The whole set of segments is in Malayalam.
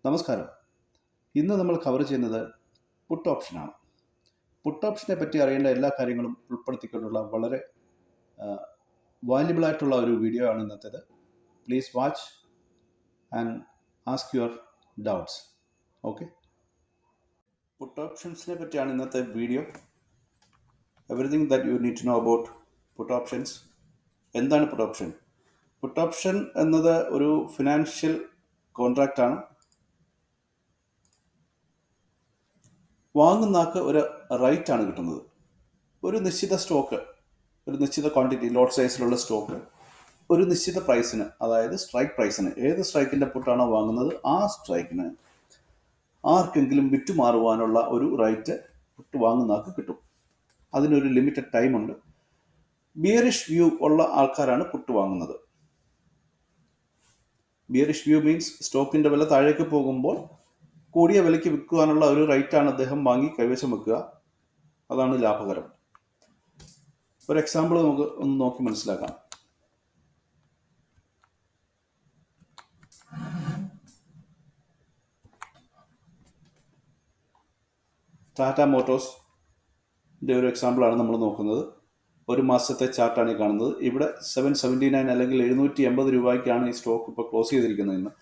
നമസ്കാരം. ഇന്ന് നമ്മൾ കവർ ചെയ്യുന്നത് പുട്ട് ഓപ്ഷനാണ്. പുട്ട് ഓപ്ഷനെ പറ്റി അറിയേണ്ട എല്ലാ കാര്യങ്ങളും ഉൾപ്പെടുത്തിക്കൊണ്ടുള്ള വളരെ വാല്യുബിൾ ആയിട്ടുള്ള ഒരു വീഡിയോ ആണ് ഇന്നത്തേത്. Please watch and ask your doubts. Okay, put ഓപ്ഷൻസിനെ പറ്റിയാണ് ഇന്നത്തെ video. Everything that you need to know about put options. എന്താണ് പുട്ട് ഓപ്ഷൻ? പുട്ട് ഓപ്ഷൻ എന്നത് ഒരു ഫിനാൻഷ്യൽ കോൺട്രാക്റ്റ് ആണ്. വാങ്ങുന്ന ആൾക്ക് ഒരു റൈറ്റ് ആണ് കിട്ടുന്നത്. ഒരു നിശ്ചിത സ്റ്റോക്ക്, ഒരു നിശ്ചിത ക്വാണ്ടിറ്റി, ലോട്ട് സൈസിലുള്ള സ്റ്റോക്ക് ഒരു നിശ്ചിത പ്രൈസിന്, അതായത് സ്ട്രൈക്ക് പ്രൈസിന്, ഏത് സ്ട്രൈക്കിൻ്റെ പുട്ടാണോ വാങ്ങുന്നത് ആ സ്ട്രൈക്കിന് ആർക്കെങ്കിലും വിറ്റുമാറുവാനുള്ള ഒരു റൈറ്റ് പുട്ട് വാങ്ങുന്ന ആൾക്ക് കിട്ടും. അതിനൊരു ലിമിറ്റഡ് ടൈമുണ്ട്. ബിയറിഷ് വ്യൂ ഉള്ള ആൾക്കാരാണ് പുട്ട് വാങ്ങുന്നത്. ബിയറിഷ് വ്യൂ മീൻസ് സ്റ്റോക്കിൻ്റെ വില താഴേക്ക് പോകുമ്പോൾ കൂടിയ വിലയ്ക്ക് വിൽക്കുവാനുള്ള ഒരു റൈറ്റാണ് അദ്ദേഹം വാങ്ങി കൈവശം വെക്കുക. അതാണ് ലാഭകരം. ഒരു എക്സാമ്പിൾ നമുക്ക് ഒന്ന് നോക്കി മനസ്സിലാക്കാം. ടാറ്റ മോട്ടോഴ്സിൻ്റെ ഒരു എക്സാമ്പിളാണ് നമ്മൾ നോക്കുന്നത്. ഒരു മാസത്തെ ചാർട്ടാണ് ഈ കാണുന്നത്. ഇവിടെ 779 അല്ലെങ്കിൽ 780 രൂപയ്ക്കാണ് ഈ സ്റ്റോക്ക് ഇപ്പോൾ ക്ലോസ് ചെയ്തിരിക്കുന്നത്. ഇന്ന്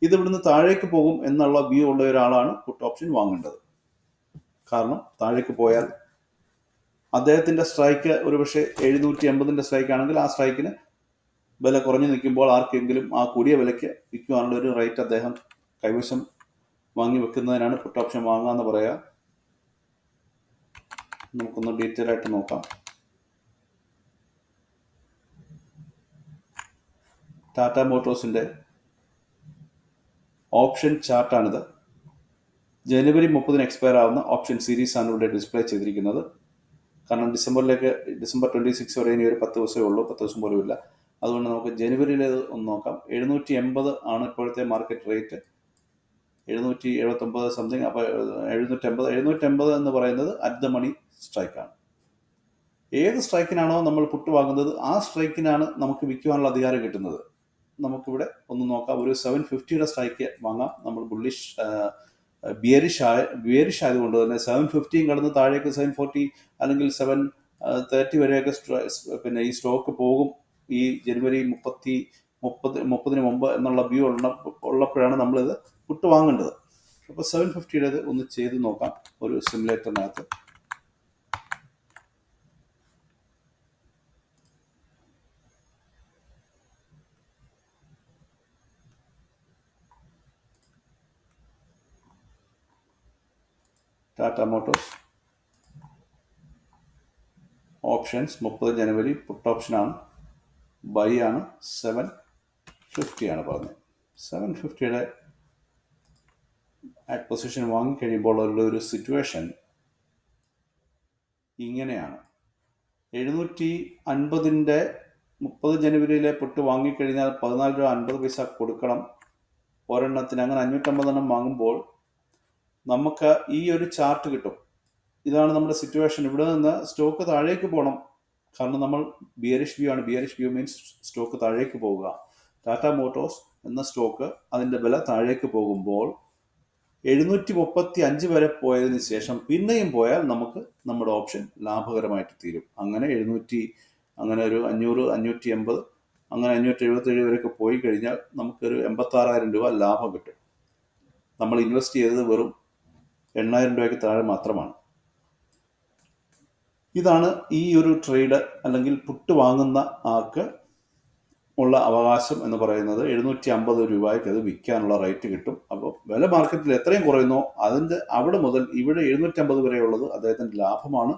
ഇത് ഇവിടുന്ന് താഴേക്ക് പോകും എന്നുള്ള വ്യൂ ഉള്ള ഒരാളാണ് പുട്ട് ഓപ്ഷൻ വാങ്ങേണ്ടത്. കാരണം താഴേക്ക് പോയാൽ അദ്ദേഹത്തിൻ്റെ സ്ട്രൈക്ക് ഒരുപക്ഷെ 780 സ്ട്രൈക്ക് ആണെങ്കിൽ ആ സ്ട്രൈക്കിന് വില കുറഞ്ഞു നിൽക്കുമ്പോൾ ആർക്കെങ്കിലും ആ കൂടിയ വിലയ്ക്ക് വിൽക്കുവാനുള്ള ഒരു റേറ്റ് അദ്ദേഹം കൈവശം വാങ്ങി വെക്കുന്നതിനാണ് പുട്ട് ഓപ്ഷൻ വാങ്ങുക എന്ന് പറയുക. നമുക്കൊന്ന് ഡീറ്റെയിൽ ആയിട്ട് നോക്കാം. ടാറ്റ മോട്ടോഴ്സിൻ്റെ ഓപ്ഷൻ ചാർട്ടാണിത്. ജനുവരി 30 എക്സ്പയർ ആവുന്ന ഓപ്ഷൻ സീരീസ് ആണ് ഇവിടെ ഡിസ്പ്ലേ ചെയ്തിരിക്കുന്നത്. കാരണം ഡിസംബർ 26 വരെ ഇനി ഒരു 10 ദിവസമേ ഉള്ളൂ, 10 ദിവസം പോലും ഇല്ല. അതുകൊണ്ട് നമുക്ക് ജനുവരിയിലേത് ഒന്ന് നോക്കാം. 780 ആണ് ഇപ്പോഴത്തെ മാർക്കറ്റ് റേറ്റ്. 779 സംതിങ്. അപ്പോൾ 780 എന്ന് പറയുന്നത് അറ്റ് ദ മണി സ്ട്രൈക്കാണ്. ഏത് സ്ട്രൈക്കിനാണോ നമ്മൾ പുട്ട് വാങ്ങുന്നത് ആ സ്ട്രൈക്കിനാണ് നമുക്ക് വിൽക്കുവാനുള്ള അധികാരം കിട്ടുന്നത്. നമുക്കിവിടെ ഒന്ന് നോക്കാം. ഒരു 750 സ്ട്രൈക്ക് വാങ്ങാം. നമ്മൾ ബിയറിഷ് ആയതുകൊണ്ട് തന്നെ 750 കടന്ന് താഴേക്ക് 740 അല്ലെങ്കിൽ 730 വരെയൊക്കെ പിന്നെ ഈ സ്റ്റോക്ക് പോകും ഈ ജനുവരി 30 മുമ്പ് എന്നുള്ള വ്യൂ ഉള്ളപ്പോഴാണ് നമ്മളിത് പുട്ട് വാങ്ങേണ്ടത്. അപ്പോൾ 750 ഒന്ന് ചെയ്ത് നോക്കാം ഒരു സിമുലേറ്ററിനകത്ത്. ടാറ്റ മോട്ടോഴ്സ് ഓപ്ഷൻസ് 30 ജനുവരി പുട്ട് ഓപ്ഷനാണ്. ബൈ ആണ് 750 ആണ് പറഞ്ഞത്. 750 അറ്റ് പൊസിഷൻ വാങ്ങിക്കഴിയുമ്പോൾ ഉള്ള സിറ്റുവേഷൻ ഇങ്ങനെയാണ്. 750 30 ജനുവരിയിലെ പുട്ട് വാങ്ങിക്കഴിഞ്ഞാൽ 14 രൂപ 50 പൈസ കൊടുക്കണം ഒരെണ്ണത്തിന്. അങ്ങനെ 550 എണ്ണം വാങ്ങുമ്പോൾ നമുക്ക് ഈ ഒരു ചാർട്ട് കിട്ടും. ഇതാണ് നമ്മുടെ സിറ്റുവേഷൻ. ഇവിടെ നിന്ന് സ്റ്റോക്ക് താഴേക്ക് പോകണം. കാരണം നമ്മൾ ബിയറിഷ് വ്യൂ ആണ്. ബിയറിഷ് വ്യൂ മീൻസ് സ്റ്റോക്ക് താഴേക്ക് പോവുക. ടാറ്റ മോട്ടോഴ്സ് എന്ന സ്റ്റോക്ക് അതിൻ്റെ വില താഴേക്ക് പോകുമ്പോൾ 735 വരെ പോയതിന് ശേഷം പിന്നെയും പോയാൽ നമുക്ക് നമ്മുടെ ഓപ്ഷൻ ലാഭകരമായിട്ട് തീരും. അങ്ങനെ അങ്ങനെ ഒരു 500, 580, അങ്ങനെ 577 വരെയൊക്കെ പോയി കഴിഞ്ഞാൽ നമുക്കൊരു 86,000 രൂപ ലാഭം കിട്ടും. നമ്മൾ ഇൻവെസ്റ്റ് ചെയ്തത് വെറും 8,000 രൂപയ്ക്ക് താഴെ മാത്രമാണ്. ഇതാണ് ഈ ഒരു ട്രേഡ് അല്ലെങ്കിൽ പുട്ട് വാങ്ങുന്ന ആൾക്ക് ഉള്ള അവകാശം എന്ന് പറയുന്നത്. 750 രൂപയ്ക്ക് അത് വിൽക്കാനുള്ള റേറ്റ് കിട്ടും. അപ്പോൾ വില മാർക്കറ്റിൽ എത്രയും കുറയുന്നോ അവിടെ മുതൽ ഇവിടെ 750 വരെയുള്ളത് അദ്ദേഹത്തിൻ്റെ ലാഭമാണ്.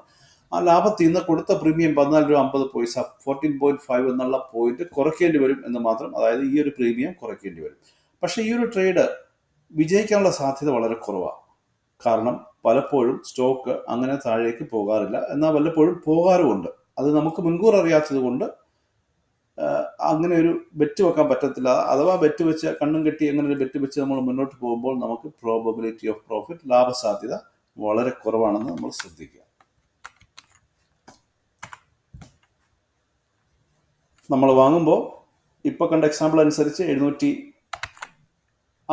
ആ ലാഭത്തിൽ നിന്ന് കൊടുത്ത പ്രീമിയം 14 രൂപ 50 പൈസ 14.5 എന്നുള്ള പോയിന്റ് കുറയ്ക്കേണ്ടി വരും എന്ന് മാത്രം. അതായത് ഈ ഒരു പ്രീമിയം കുറയ്ക്കേണ്ടി വരും. പക്ഷേ ഈ ഒരു ട്രേഡ് വിജയിക്കാനുള്ള സാധ്യത വളരെ കുറവാണ്. കാരണം പലപ്പോഴും സ്റ്റോക്ക് അങ്ങനെ താഴേക്ക് പോകാറില്ല, എന്നാൽ വല്ലപ്പോഴും പോകാറുമുണ്ട്. അത് നമുക്ക് മുൻകൂർ അറിയാത്തത് കൊണ്ട് അങ്ങനെ ഒരു ബെറ്റ് വെക്കാൻ പറ്റത്തില്ല. അഥവാ ബെറ്റ് വെച്ച് കണ്ണും കെട്ടി അങ്ങനെ ഒരു ബെറ്റ് വെച്ച് നമ്മൾ മുന്നോട്ട് പോകുമ്പോൾ നമുക്ക് പ്രോബബിലിറ്റി ഓഫ് പ്രോഫിറ്റ്, ലാഭസാധ്യത വളരെ കുറവാണെന്ന് നമ്മൾ ശ്രദ്ധിക്കുക. നമ്മൾ വാങ്ങുമ്പോൾ ഇപ്പോൾ കണ്ട എക്സാമ്പിൾ അനുസരിച്ച്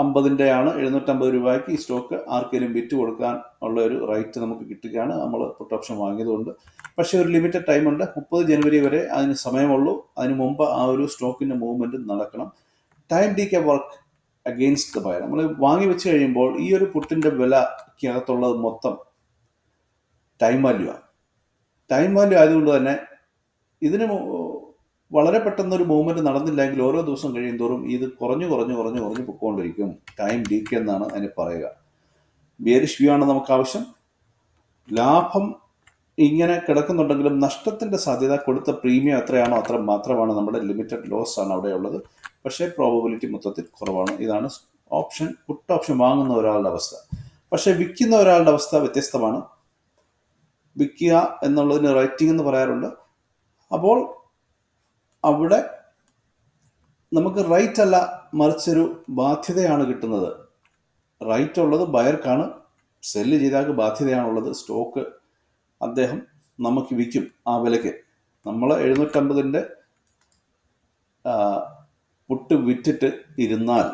50-ൻ്റെയാണ് 750 രൂപയ്ക്ക് ഈ സ്റ്റോക്ക് ആർക്കെങ്കിലും വിറ്റ് കൊടുക്കാൻ ഉള്ള ഒരു റൈറ്റ് നമുക്ക് കിട്ടുകയാണ് നമ്മൾ പുട്ട് ഓപ്ഷൻ വാങ്ങിയതുകൊണ്ട്. പക്ഷേ ഒരു ലിമിറ്റഡ് ടൈമുണ്ട്, 30 ജനുവരി വരെ അതിന് സമയമുള്ളൂ. അതിന് മുമ്പ് ആ ഒരു സ്റ്റോക്കിൻ്റെ മൂവ്മെൻറ്റ് നടക്കണം. Time ഡീക്കെ work against the buyer. നമ്മൾ വാങ്ങി വെച്ച് കഴിയുമ്പോൾ ഈ ഒരു പുട്ടിൻ്റെ വിലക്കകത്തുള്ളത് മൊത്തം ടൈം വാല്യൂ ആണ്. ടൈം വാല്യൂ ആയതുകൊണ്ട് തന്നെ ഇതിന് വളരെ പെട്ടെന്നൊരു മൂവ്മെൻറ്റ് നടന്നില്ലെങ്കിൽ ഓരോ ദിവസം കഴിയും തോറും ഇത് കുറഞ്ഞു പൊയ്ക്കൊണ്ടിരിക്കും. ടൈം ഡീക്കെ എന്നാണ് അതിന് പറയുക. ബിയറിഷ് വ്യൂ ആണ് നമുക്ക് ആവശ്യം. ലാഭം ഇങ്ങനെ കിടക്കുന്നുണ്ടെങ്കിലും നഷ്ടത്തിൻ്റെ സാധ്യത, കൊടുത്ത പ്രീമിയം എത്രയാണോ അത്ര മാത്രമാണ്. നമ്മുടെ ലിമിറ്റഡ് ലോസ് ആണ് അവിടെ ഉള്ളത്. പക്ഷേ പ്രോബബിലിറ്റി മൊത്തത്തിൽ കുറവാണ്. ഇതാണ് ഓപ്ഷൻ, പുട്ട് ഓപ്ഷൻ വാങ്ങുന്ന ഒരാളുടെ അവസ്ഥ. പക്ഷേ വിൽക്കുന്ന ഒരാളുടെ അവസ്ഥ വ്യത്യസ്തമാണ്. വിൽക്കുക എന്നുള്ളതിന് റൈറ്റിംഗ് എന്ന് പറയാറുണ്ട്. അപ്പോൾ അവിടെ നമുക്ക് റൈറ്റ് അല്ല, മറിച്ചൊരു ബാധ്യതയാണ് കിട്ടുന്നത്. റൈറ്റ് ഉള്ളത് ബയർക്കാണ്, സെല്ല് ചെയ്താൽ ബാധ്യതയാണുള്ളത്. സ്റ്റോക്ക് അദ്ദേഹം നമുക്ക് വിൽക്കും ആ വിലയ്ക്ക്. നമ്മൾ 750-ൻ്റെ പുട്ട് വിറ്റിട്ട് ഇരുന്നാൽ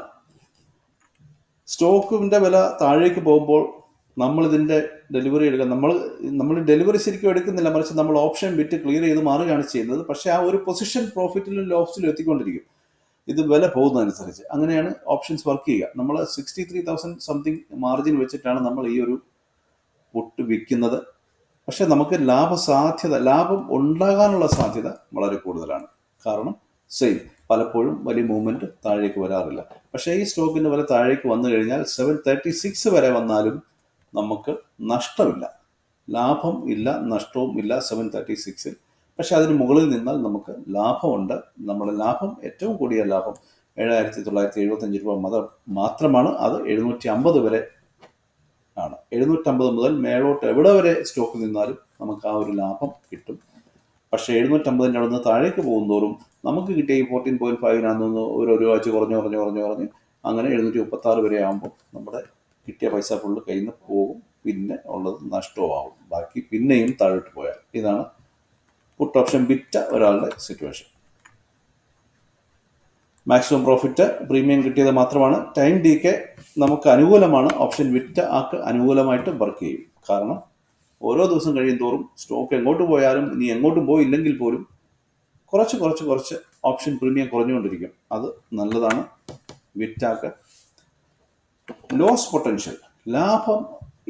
സ്റ്റോക്കിൻ്റെ വില താഴേക്ക് പോകുമ്പോൾ നമ്മളിതിൻ്റെ ഡെലിവറി എടുക്കുക. നമ്മൾ ഡെലിവറി ശരിക്കും എടുക്കുന്നില്ല, മറിച്ച് നമ്മൾ ഓപ്ഷൻ വിറ്റ് ക്ലിയർ ചെയ്ത് മാറുകയാണ് ചെയ്യുന്നത്. പക്ഷേ ആ ഒരു പൊസിഷൻ പ്രോഫിറ്റിലും ലോസിലും എത്തിക്കൊണ്ടിരിക്കും ഇത് വില പോകുന്നതനുസരിച്ച്. അങ്ങനെയാണ് ഓപ്ഷൻസ് വർക്ക് ചെയ്യുക. നമ്മൾ 63,000 സംതിങ് മാർജിൻ വെച്ചിട്ടാണ് നമ്മൾ ഈ ഒരു പുട്ട് വിൽക്കുന്നത്. പക്ഷെ നമുക്ക് ലാഭം ഉണ്ടാകാനുള്ള സാധ്യത വളരെ കൂടുതലാണ്. കാരണം സെയിം പലപ്പോഴും വലിയ മൂവ്മെൻറ്റ് താഴേക്ക് വരാറില്ല. പക്ഷേ ഈ സ്റ്റോക്കിൻ്റെ വില താഴേക്ക് വന്നു കഴിഞ്ഞാൽ 736 വരെ വന്നാലും നമുക്ക് നഷ്ടമില്ല, ലാഭം ഇല്ല, നഷ്ടവും ഇല്ല 736-ൽ. പക്ഷെ അതിന് മുകളിൽ നിന്നാൽ നമുക്ക് ലാഭമുണ്ട്. നമ്മുടെ ലാഭം, ഏറ്റവും കൂടിയ ലാഭം 7,975 രൂപ മാത്രമാണ്. അത് 750 വരെ ആണ്. 750 മുതൽ മേളോട്ട് എവിടെ വരെ സ്റ്റോക്ക് നിന്നാലും നമുക്ക് ആ ഒരു ലാഭം കിട്ടും. പക്ഷേ 750-ൻ്റെ അവിടെ നിന്ന് താഴേക്ക് പോകുന്തോറും നമുക്ക് കിട്ടിയ ഈ 14.5 ഒരു രൂപ കുറഞ്ഞ് അങ്ങനെ 736 വരെ ആകുമ്പോൾ നമ്മുടെ കിട്ടിയ പൈസ ഫുള്ള് കയ്യിൽ നിന്ന് പോകും. പിന്നെ ഉള്ളത് നഷ്ടമാവും. ബാക്കി പിന്നെയും താഴോട്ട് പോയാൽ. ഇതാണ് പുട്ട് ഓപ്ഷൻ വിറ്റ ഒരാളുടെ സിറ്റുവേഷൻ. മാക്സിമം പ്രോഫിറ്റ് പ്രീമിയം കിട്ടിയത് മാത്രമാണ്. ടൈം ഡീക്കെ നമുക്ക് അനുകൂലമാണ്. ഓപ്ഷൻ വിറ്റ ആൾക്ക് അനുകൂലമായിട്ട് വർക്ക് ചെയ്യും. കാരണം ഓരോ ദിവസം കഴിയും തോറും സ്റ്റോക്ക് എങ്ങോട്ട് പോയാലും, ഇനി എങ്ങോട്ടും പോയില്ലെങ്കിൽ പോലും കുറച്ച് ഓപ്ഷൻ പ്രീമിയം കുറഞ്ഞുകൊണ്ടിരിക്കും. അത് നല്ലതാണ് വിറ്റാക്ക്. ലോസ് പൊട്ടൻഷ്യൽ, ലാഭം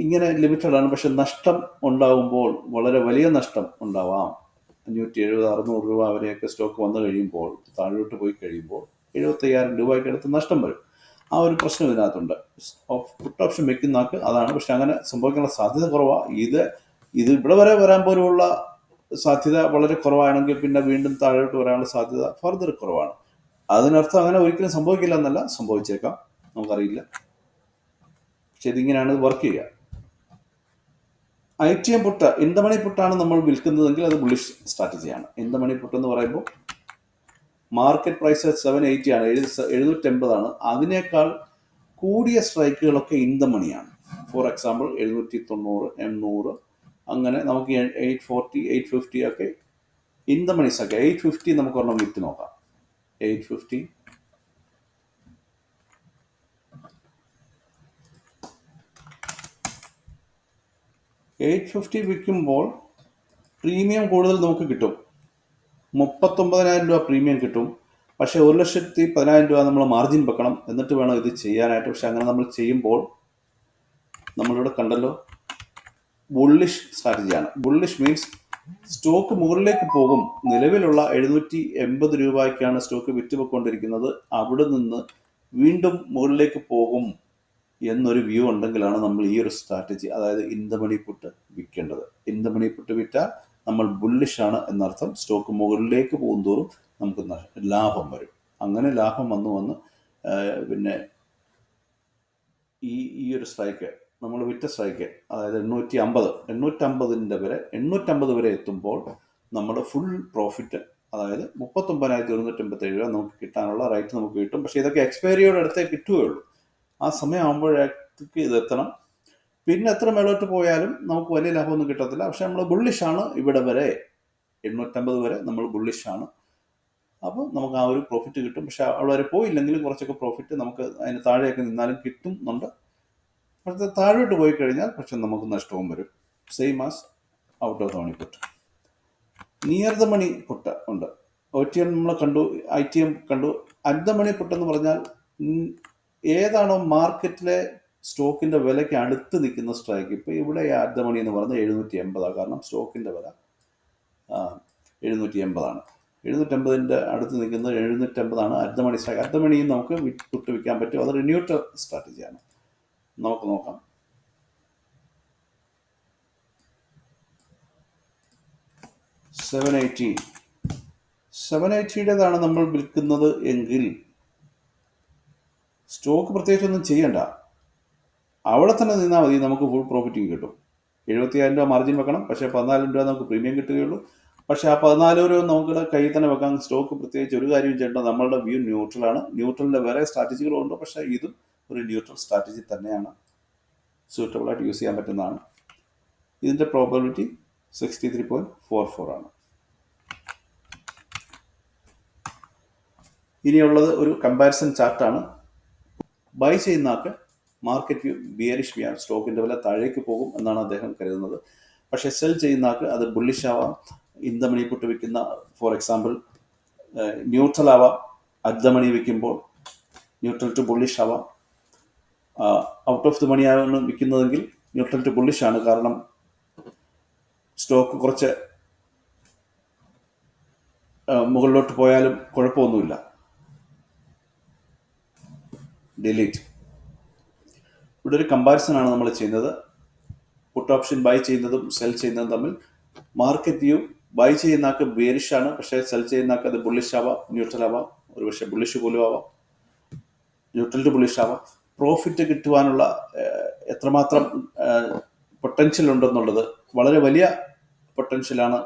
ഇങ്ങനെ ലിമിറ്റഡ് ആണ്. പക്ഷെ നഷ്ടം ഉണ്ടാകുമ്പോൾ വളരെ വലിയ നഷ്ടം ഉണ്ടാവാം. 570-600 രൂപ വരെയൊക്കെ സ്റ്റോക്ക് വന്നു കഴിയുമ്പോൾ, താഴോട്ട് പോയി കഴിയുമ്പോൾ 75,000 രൂപയ്ക്ക് അടുത്ത് നഷ്ടം വരും. ആ ഒരു പ്രശ്നം ഇതിനകത്തുണ്ട്. പുട്ട് ഓപ്ഷൻ വെക്കുന്ന ആൾക്ക് അതാണ്. പക്ഷെ അങ്ങനെ സംഭവിക്കാനുള്ള സാധ്യത കുറവാണ്. ഇത് ഇവിടെ വരെ വരാൻ പോലുള്ള സാധ്യത വളരെ കുറവാണെങ്കിൽ പിന്നെ വീണ്ടും താഴോട്ട് വരാനുള്ള സാധ്യത ഫർദർ കുറവാണ്. അതിനർത്ഥം അങ്ങനെ ഒരിക്കലും സംഭവിക്കില്ല എന്നല്ല, സംഭവിച്ചേക്കാം, നമുക്കറിയില്ല. പക്ഷെ ഇതിങ്ങനെയാണ് വർക്ക് ചെയ്യുക. ITM put, in the money പുട്ടാണ് നമ്മൾ വിൽക്കുന്നതെങ്കിൽ അത് ബുള്ളിഷ് സ്ട്രാറ്റജിയാണ്. ഇൻ ദ മണി പുട്ട് എന്ന് പറയുമ്പോൾ മാർക്കറ്റ് പ്രൈസ് 780 ആണ്, 780 ആണ്. അതിനേക്കാൾ കൂടിയ സ്ട്രൈക്കുകളൊക്കെ ഇൻ ദ മണിയാണ്. ഫോർ എക്സാമ്പിൾ 790, 800, അങ്ങനെ നമുക്ക് 840, 850 ഒക്കെ ഇൻ ദ മണീസ് ഒക്കെ. 850 നമുക്ക് ഒരെണ്ണം വിറ്റ് നോക്കാം. 850 വിൽക്കുമ്പോൾ പ്രീമിയം കൂടുതൽ നമുക്ക് കിട്ടും. 39,000 രൂപ പ്രീമിയം കിട്ടും. പക്ഷേ 1,10,000 രൂപ നമ്മൾ മാർജിൻ വെക്കണം. എന്നിട്ട് വേണം ഇത് ചെയ്യാനായിട്ട്. പക്ഷെ അങ്ങനെ നമ്മൾ ചെയ്യുമ്പോൾ നമ്മളിവിടെ കണ്ടല്ലോ, ബുള്ളിഷ് സ്ട്രാറ്റജിയാണ്. ബുള്ളിഷ് മീൻസ് സ്റ്റോക്ക് മുകളിലേക്ക് പോകും. നിലവിലുള്ള 780 രൂപയ്ക്കാണ് സ്റ്റോക്ക് വിറ്റുപോയിക്കൊണ്ടിരിക്കുന്നത്. അവിടെ നിന്ന് വീണ്ടും മുകളിലേക്ക് പോകും എന്നൊരു വ്യൂ ഉണ്ടെങ്കിലാണ് നമ്മൾ ഈ ഒരു സ്ട്രാറ്റജി, അതായത് ഇൻ ദ മണി പുട്ട് വിൽക്കേണ്ടത്. ഇൻ ദ മണി പുട്ട് വിറ്റാൽ നമ്മൾ ബുള്ളിഷാണ് എന്നർത്ഥം. സ്റ്റോക്ക് മുകളിലേക്ക് പോകുന്തോറും നമുക്ക് ലാഭം വരും. അങ്ങനെ ലാഭം വന്ന് പിന്നെ ഈ ഒരു സ്ട്രൈക്ക്, നമ്മൾ വിറ്റ സ്ട്രൈക്ക്, അതായത് 850 വരെ 850 വരെ എത്തുമ്പോൾ നമ്മുടെ ഫുൾ പ്രോഫിറ്റ്, അതായത് 39,187 രൂപ നമുക്ക് കിട്ടാനുള്ള റൈറ്റ് നമുക്ക് കിട്ടും. പക്ഷേ ഇതൊക്കെ എക്സ്പയറിയോട് അടുത്തേ കിട്ടുകയുള്ളൂ. ആ സമയം ആകുമ്പോഴേക്ക് ഇതെത്തണം. പിന്നെ എത്ര മേളോട്ട് പോയാലും നമുക്ക് വലിയ ലാഭമൊന്നും കിട്ടത്തില്ല. പക്ഷെ നമ്മൾ ബുള്ളിഷാണ്. ഇവിടെ വരെ 850 വരെ നമ്മൾ ബുള്ളിഷാണ്. അപ്പോൾ നമുക്ക് ആ ഒരു പ്രോഫിറ്റ് കിട്ടും. പക്ഷെ അവിടെ വരെ പോയില്ലെങ്കിലും കുറച്ചൊക്കെ പ്രോഫിറ്റ് നമുക്ക് അതിന് താഴെയൊക്കെ നിന്നാലും കിട്ടുന്നുണ്ട്. പക്ഷേ താഴോട്ട് പോയി കഴിഞ്ഞാൽ പക്ഷെ നമുക്ക് നഷ്ടവും വരും. Same as out of the money put. Near the money put ഉണ്ട്. OTM നമ്മൾ കണ്ടു, ITM കണ്ടു. അറ്റ് ദ മണി പുട്ട് എന്ന് പറഞ്ഞാൽ ഏതാണോ മാർക്കറ്റിലെ സ്റ്റോക്കിന്റെ വിലയ്ക്ക് അടുത്ത് നിൽക്കുന്ന സ്ട്രൈക്ക്. ഇപ്പോൾ ഇവിടെ അറ്റ് ദ മണി എന്ന് പറയുന്നത് 780. കാരണം സ്റ്റോക്കിന്റെ വില 780. 780 അടുത്ത് നിൽക്കുന്നത് 750 at the money strike. At the മണിയും നമുക്ക് പുട്ട് വിൽക്കാൻ പറ്റും. അതൊരു ന്യൂട്രൽ സ്ട്രാറ്റജിയാണ്. നമുക്ക് നോക്കാം. $780 നമ്മൾ വിൽക്കുന്നത് എങ്കിൽ സ്റ്റോക്ക് പ്രത്യേകിച്ച് ഒന്നും ചെയ്യണ്ട, അവിടെ തന്നെ നിന്നാൽ മതി, നമുക്ക് ഫുൾ പ്രോഫിറ്റ് കിട്ടും. 75,000 മാർജിൻ വെക്കണം, പക്ഷേ 14,000 നമുക്ക് പ്രീമിയം കിട്ടുകയുള്ളൂ. പക്ഷേ ആ 14,000 നമുക്ക് കയ്യിൽ തന്നെ വെക്കാം. സ്റ്റോക്ക് പ്രത്യേകിച്ച് ഒരു കാര്യവും ചെയ്യേണ്ട. നമ്മളുടെ വ്യൂ ന്യൂട്രലാണ്. ന്യൂട്രലിൻ്റെ വേറെ സ്ട്രാറ്റജികളുണ്ട്, പക്ഷേ ഇതും ഒരു ന്യൂട്രൽ സ്ട്രാറ്റജി തന്നെയാണ്. സൂട്ടബിളായിട്ട് യൂസ് ചെയ്യാൻ പറ്റുന്നതാണ്. ഇതിൻ്റെ പ്രോബബിലിറ്റി 63.44 ആണ്. ഇനിയുള്ളത് ഒരു കമ്പാരിസൺ ചാർട്ടാണ്. ബൈ ചെയ്യുന്ന ആൾക്ക് മാർക്കറ്റ് വ്യൂ ബിയറിഷ് വ്യൂ ആണ്. സ്റ്റോക്കിൻ്റെ വില താഴേക്ക് പോകും എന്നാണ് അദ്ദേഹം കരുതുന്നത്. പക്ഷേ സെൽ ചെയ്യുന്ന ആൾക്ക് അത് ബുള്ളിഷ് ആവാം. ഇൻ ദ മണി പുട്ട് വിൽക്കുന്ന ഫോർ എക്സാമ്പിൾ ന്യൂട്രൽ ആവാം. അറ്റ് ദ മണി വിൽക്കുമ്പോൾ ന്യൂട്രൽ ടു ബുള്ളിഷ് ആവാം. ഔട്ട് ഓഫ് ദ മണി ആണ് വിൽക്കുന്നതെങ്കിൽ ന്യൂട്രൽ ടു ബുള്ളിഷ് ആണ്. കാരണം സ്റ്റോക്ക് കുറച്ച് മുകളിലോട്ട് പോയാലും കുഴപ്പമൊന്നുമില്ല. ഡിലീറ്റ്. ഇവിടെ ഒരു കമ്പാരിസൺ ആണ് നമ്മൾ ചെയ്യുന്നത്. പുട്ട് ഓപ്ഷൻ ബൈ ചെയ്യുന്നതും സെൽ ചെയ്യുന്നതും തമ്മിൽ. മാർക്കറ്റ് വ്യൂ ബൈ ചെയ്യുന്ന ആൾക്ക് ബിയറിഷ് ആണ്, പക്ഷേ സെൽ ചെയ്യുന്ന ആൾക്ക് അത് ബുള്ളിഷ് ആവാം, ന്യൂട്രൽ ആവാം, ഒരു പക്ഷേ ബുള്ളിഷ് പോലും ആവാം, ന്യൂട്രൽ ടു ബുള്ളിഷ് ആവാം. പ്രോഫിറ്റ് കിട്ടുവാനുള്ള എത്രമാത്രം പൊട്ടൻഷ്യൽ ഉണ്ടെന്നുള്ളത്, വളരെ വലിയ പൊട്ടൻഷ്യലാണ്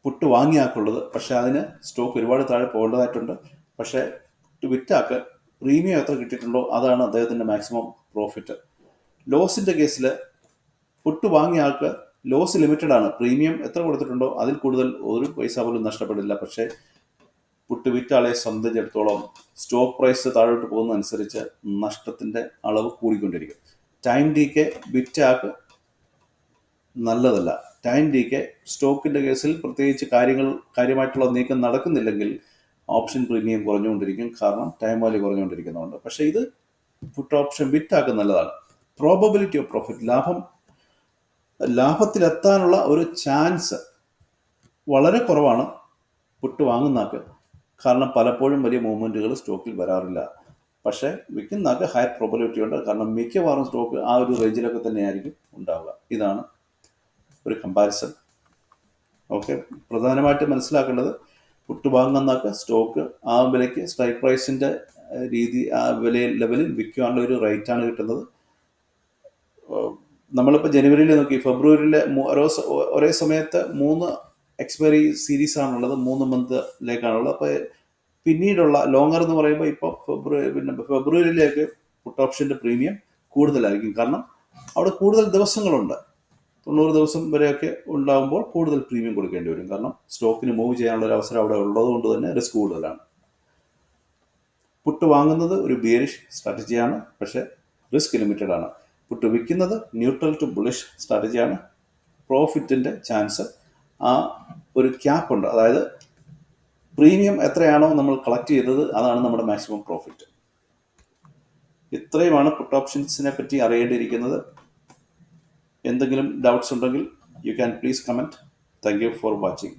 പുട്ട് വാങ്ങിയ ആൾക്കുള്ളത്. പക്ഷേ അതിന് സ്റ്റോക്ക് ഒരുപാട് താഴെ പോകേണ്ടതായിട്ടുണ്ട്. പക്ഷേ വിറ്റാക്ക് പ്രീമിയം എത്ര കിട്ടിയിട്ടുണ്ടോ അതാണ് അദ്ദേഹത്തിൻ്റെ മാക്സിമം പ്രോഫിറ്റ്. ലോസിൻ്റെ കേസിൽ പുട്ട് വാങ്ങിയ ആൾക്ക് ലോസ് ലിമിറ്റഡ് ആണ്. പ്രീമിയം എത്ര കൊടുത്തിട്ടുണ്ടോ അതിൽ കൂടുതൽ ഒരു പൈസ പോലും നഷ്ടപ്പെടില്ല. പക്ഷേ പുട്ട് വിറ്റ ആളെ സംബന്ധിച്ചിടത്തോളം സ്റ്റോക്ക് പ്രൈസ് താഴോട്ട് പോകുന്നതനുസരിച്ച് നഷ്ടത്തിൻ്റെ അളവ് കൂടിക്കൊണ്ടിരിക്കും. ടൈം ഡീക്കെ വിറ്റ ആൾക്ക് നല്ലതല്ല. ടൈം ഡീക്കെ സ്റ്റോക്കിൻ്റെ കേസിൽ പ്രത്യേകിച്ച് കാര്യമായിട്ടുള്ള നീക്കം നടക്കുന്നില്ലെങ്കിൽ ഓപ്ഷൻ പ്രീമിയം കുറഞ്ഞുകൊണ്ടിരിക്കും. കാരണം ടൈം വാല്യൂ കുറഞ്ഞുകൊണ്ടിരിക്കുന്നതുകൊണ്ട്. പക്ഷേ ഇത് പുട്ട് ഓപ്ഷൻ വിറ്റാക്ക് നല്ലതാണ്. പ്രോബബിലിറ്റി ഓഫ് പ്രോഫിറ്റ്, ലാഭത്തിലെത്താനുള്ള ഒരു ചാൻസ് വളരെ കുറവാണ് പുട്ട് വാങ്ങുന്നാക്ക്. കാരണം പലപ്പോഴും വലിയ മൂവ്മെൻറ്റുകൾ സ്റ്റോക്കിൽ വരാറില്ല. പക്ഷേ വിൽക്കുന്നാക്ക് ഹൈ പ്രോബബിലിറ്റി ഉണ്ട്. കാരണം മിക്കവാറും സ്റ്റോക്ക് ആ ഒരു റേഞ്ചിലൊക്കെ തന്നെയായിരിക്കും ഉണ്ടാവുക. ഇതാണ് ഒരു കമ്പാരിസൺ. ഓക്കെ, പ്രധാനമായിട്ട് മനസ്സിലാക്കേണ്ടത് പുട്ട് വാങ്ങുന്നാക്ക് സ്റ്റോക്ക് ആ വിലയ്ക്ക് സ്ട്രൈക്ക് പ്രൈസിൻ്റെ രീതി ആ ലെവലിൽ വിൽക്കാനുള്ള ഒരു റേറ്റാണ് കിട്ടുന്നത്. നമ്മളിപ്പോൾ ജനുവരിയിൽ നോക്കി, ഫെബ്രുവരിയിലെ ഒരേ സമയത്ത് 3 എക്സ്പയറി സീരീസ് ആണുള്ളത്, 3 മന്തിലേക്കാണുള്ളത്. അപ്പോൾ പിന്നീടുള്ള ലോങ്ങർ എന്ന് പറയുമ്പോൾ ഇപ്പോൾ ഫെബ്രുവരിയിലേക്ക് പുട്ട് ഓപ്ഷൻ്റെ പ്രീമിയം കൂടുതലായിരിക്കും. കാരണം അവിടെ കൂടുതൽ ദിവസങ്ങളുണ്ട്. 90 ദിവസം വരെയൊക്കെ ഉണ്ടാകുമ്പോൾ കൂടുതൽ പ്രീമിയം കൊടുക്കേണ്ടി വരും. കാരണം സ്റ്റോക്കിന് മൂവ് ചെയ്യാനുള്ള ഒരു അവസരം അവിടെ ഉള്ളതുകൊണ്ട് തന്നെ റിസ്ക് കൂടുതലാണ്. പുട്ട് വാങ്ങുന്നത് ഒരു ബിയറിഷ് സ്ട്രാറ്റജിയാണ്, പക്ഷേ റിസ്ക് ലിമിറ്റഡ് ആണ്. പുട്ട് വിൽക്കുന്നത് ന്യൂട്രൽ ടു ബുള്ളിഷ് സ്ട്രാറ്റജിയാണ്. പ്രോഫിറ്റിൻ്റെ ചാൻസ് ആ ഒരു ക്യാപ്പ് ഉണ്ട്. അതായത് പ്രീമിയം എത്രയാണോ നമ്മൾ കളക്ട് ചെയ്തത് അതാണ് നമ്മുടെ മാക്സിമം പ്രോഫിറ്റ്. ഇത്രയുമാണ് പുട്ട് ഓപ്ഷൻസിനെ പറ്റി അറിയേണ്ടിയിരിക്കുന്നത്. എന്തെങ്കിലും ഡൗട്ട്സ് ഉണ്ടെങ്കിൽ you can please comment. Thank you for watching.